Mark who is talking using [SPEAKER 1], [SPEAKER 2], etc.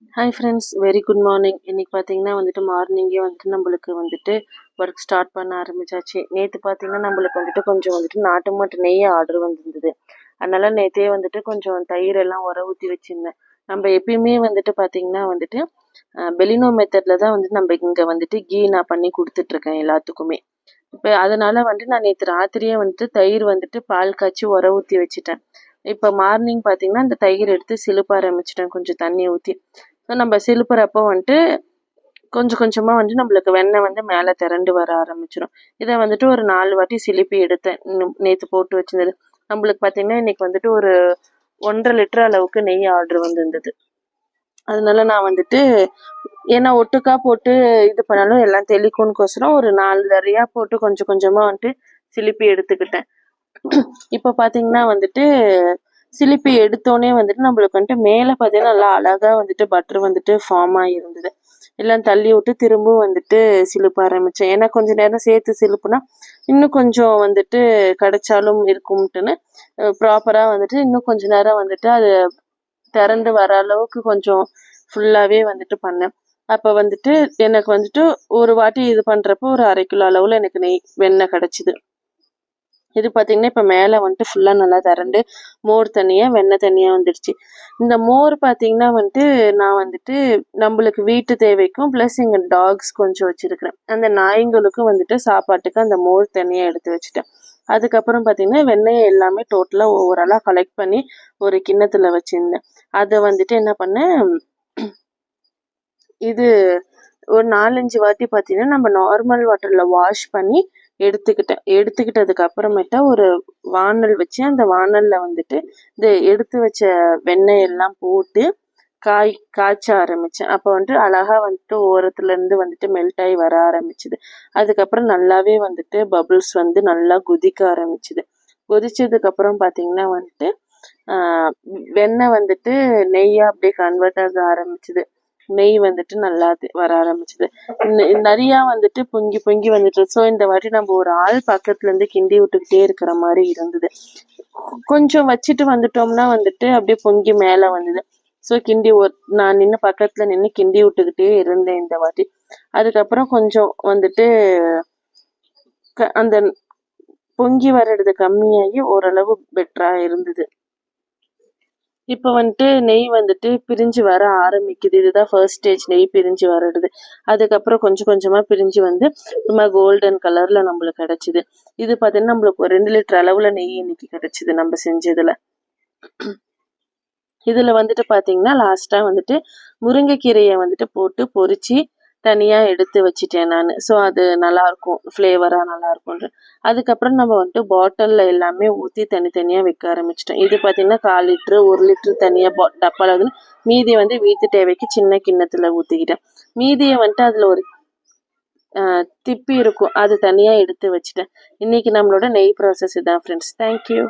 [SPEAKER 1] Hi friends, very good morning. இன்னைக்கு பார்த்தீங்கன்னா மார்னிங்கே நம்மளுக்கு ஒர்க் ஸ்டார்ட் பண்ண ஆரம்பிச்சாச்சு. நேற்று பார்த்தீங்கன்னா நம்மளுக்கு கொஞ்சம் நாட்டு மாட்டு நெய் ஆர்டர் வந்திருந்தது. அதனால நேற்றே கொஞ்சம் தயிர் எல்லாம் உர ஊற்றி வச்சிருந்தேன். நம்ம எப்பயுமே பார்த்தீங்கன்னா பெலினோ மெத்தடில் தான் நம்ம இங்கே கீ நான் பண்ணி கொடுத்துட்ருக்கேன் எல்லாத்துக்குமே. இப்போ அதனால நான் நேற்று ராத்திரியே தயிர் பால் காய்ச்சி உர ஊற்றி வச்சுட்டேன். இப்போ மார்னிங் பார்த்தீங்கன்னா இந்த தயிர் எடுத்து சிலுப்ப ஆரம்பிச்சிட்டேன் கொஞ்சம் தண்ணி ஊற்றி. ஸோ நம்ம சிலுப்புறப்போ கொஞ்சம் கொஞ்சமாக நம்மளுக்கு வெண்ணெய் மேலே திரண்டு வர ஆரம்பிச்சிடும். இதை ஒரு 4 வாட்டி சிலுப்பி எடுத்தேன். நேற்று போட்டு வச்சிருந்தது. நம்மளுக்கு பார்த்தீங்கன்னா இன்னைக்கு ஒரு 1.5 லிட்டர் அளவுக்கு நெய் ஆர்டர் வந்திருந்தது. அதனால நான் ஏன்னா ஒட்டுக்கா போட்டு இது பண்ணாலும் எல்லாம் தெளிக்கும்னுக்கோசரம் ஒரு 4 தரையா போட்டு கொஞ்சம் கொஞ்சமாக சிலுப்பி எடுத்துக்கிட்டேன். இப்போ பார்த்தீங்கன்னா சிலிப்பி எடுத்தோடனே நம்மளுக்கு மேலே பார்த்தீங்கன்னா நல்லா அழகாக பட்டர் ஃபார்ம் ஆகியிருந்தது. எல்லாம் தள்ளி விட்டு திரும்பவும் சிலுப்ப ஆரம்பித்தேன். ஏன்னா கொஞ்சம் நேரம் சேர்த்து சிலுப்புனா இன்னும் கொஞ்சம் கிடைச்சாலும் இருக்கும்ட்டுன்னு ப்ராப்பராக இன்னும் கொஞ்ச நேரம் அது திறந்து வர அளவுக்கு கொஞ்சம் ஃபுல்லாகவே பண்ணேன். அப்போ எனக்கு ஒரு வாட்டி இது பண்ணுறப்போ ஒரு 1/2 கிலோ அளவில் எனக்கு வெண்ணெய் கிடச்சிது. இது பார்த்தீங்கன்னா இப்போ மேலே ஃபுல்லாக நல்லா திரண்டு மோர் தனியாக வெண்ணெய் தனியாக வந்துடுச்சு. இந்த மோர் பார்த்தீங்கன்னா நான் நம்மளுக்கு வீட்டு தேவைக்கும் ப்ளஸ் எங்கள் டாக்ஸ் கொஞ்சம் வச்சுருக்கிறேன். அந்த நாய்ங்களுக்கும் சாப்பாட்டுக்கு அந்த மோர் தனியாக எடுத்து வச்சுட்டேன். அதுக்கப்புறம் பார்த்தீங்கன்னா வெண்ணெயை எல்லாமே டோட்டலாக ஓவராலாக கலெக்ட் பண்ணி ஒரு கிண்ணத்தில் வச்சுருந்தேன். அதை என்ன பண்ணேன், இது ஒரு 4-5 வாட்டி பார்த்தீங்கன்னா நம்ம நார்மல் வாட்டரில் வாஷ் பண்ணி எடுத்துக்கிட்டதுக்கு அப்புறமேட்டா ஒரு வானல் வச்சு அந்த வானல்ல இந்த எடுத்து வச்ச வெண்ணெய் எல்லாம் போட்டு காய்ச்ச ஆரம்பிச்சேன். அப்போ அழகா ஓரத்துல இருந்து மெல்ட் ஆகி வர ஆரம்பிச்சுது. அதுக்கப்புறம் நல்லாவே பபிள்ஸ் நல்லா கொதிக்க ஆரம்பிச்சுது. கொதிச்சதுக்கு அப்புறம் பார்த்தீங்கன்னா வெண்ணெய் நெய்யா அப்படியே கன்வெர்ட் ஆக ஆரம்பிச்சுது. நெய் நல்லா வர ஆரம்பிச்சுது. நிறையா பொங்கி பொங்கி ஸோ இந்த வாட்டி நம்ம ஒரு ஆள் பக்கத்துல இருந்து கிண்டி விட்டுக்கிட்டே இருக்கிற மாதிரி இருந்தது. கொஞ்சம் வச்சுட்டு வந்துட்டோம்னா அப்படியே பொங்கி மேலே வந்தது. ஸோ நான் நின்று பக்கத்துல நின்று கிண்டி விட்டுக்கிட்டே இருந்தேன் இந்த வாட்டி. அதுக்கப்புறம் கொஞ்சம் அந்த பொங்கி வர்றது கம்மியாகி ஓரளவு பெட்டரா இருந்தது. இப்போ நெய் பிரிஞ்சு வர ஆரம்பிக்குது. இதுதான் ஃபர்ஸ்ட் ஸ்டேஜ், நெய் பிரிஞ்சு வர்றது. அதுக்கப்புறம் கொஞ்சம் கொஞ்சமாக பிரிஞ்சு ரொம்ப கோல்டன் கலரில் நம்மளுக்கு கிடச்சிது. இது பார்த்தீங்கன்னா நம்மளுக்கு ஒரு 2 லிட்டர் அளவில் நெய் இன்னைக்கு கிடச்சிது நம்ம செஞ்சதில். இதில் பார்த்தீங்கன்னா லாஸ்ட்டாக முருங்கைக்கீரையை போட்டு பொரிச்சு தனியாக எடுத்து வச்சுட்டேன் நான். ஸோ அது நல்லாயிருக்கும், ஃப்ளேவராக நல்லாயிருக்கும். அதுக்கப்புறம் நம்ம பாட்டிலில் எல்லாமே ஊற்றி தனித்தனியாக வைக்க ஆரம்பிச்சிட்டோம். இது பார்த்தீங்கன்னா 1/4 லிட்ரு 1 லிட்ரு தனியாக டப்பாவில் மீதியை வீட்டு தேவைக்கு சின்ன கிண்ணத்தில் ஊற்றிக்கிட்டேன். மீதியை அதில் ஒரு திப்பி இருக்கும், அது தனியாக எடுத்து வச்சுட்டேன். இன்னைக்கு நம்மளோட நெய் ப்ராசஸ் இதான் ஃப்ரெண்ட்ஸ். தேங்க்யூ.